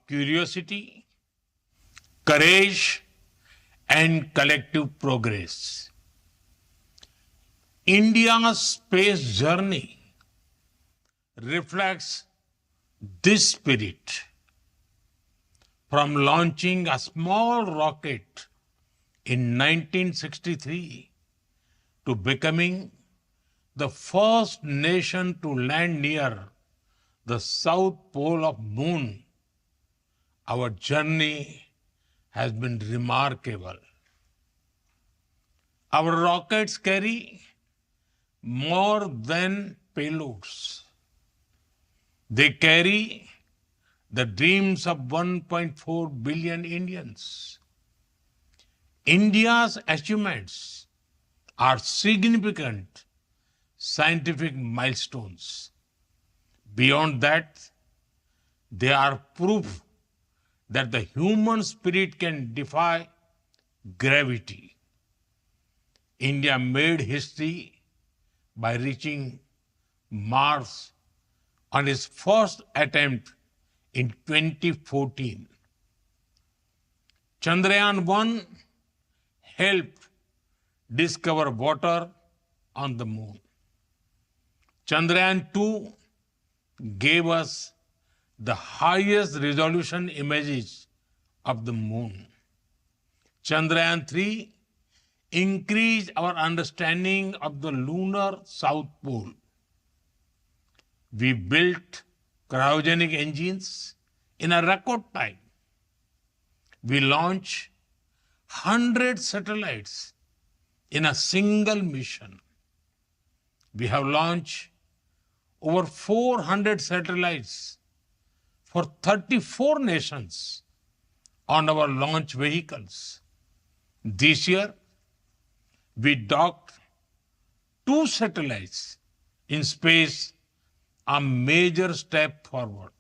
curiosity, courage, and collective progress. India's space journey reflects this spirit. From launching a small rocket in 1963 to becoming the first nation to land near the south pole of moon, our journey has been remarkable. Our rockets carry more than payloads. They carry the dreams of 1.4 billion Indians. India's achievements are significant scientific milestones. Beyond that, they are proof that the human spirit can defy gravity. India made history by reaching Mars on its first attempt in 2014. Chandrayaan-1 helped discover water on the moon. Chandrayaan-2 gave us the highest resolution images of the moon. Chandrayaan-3 increased our understanding of the lunar south pole. We built cryogenic engines in a record time. We launched 100 satellites in a single mission. We have launched over 400 satellites for 34 nations on our launch vehicles. This year, we docked 2 satellites in space, a major step forward.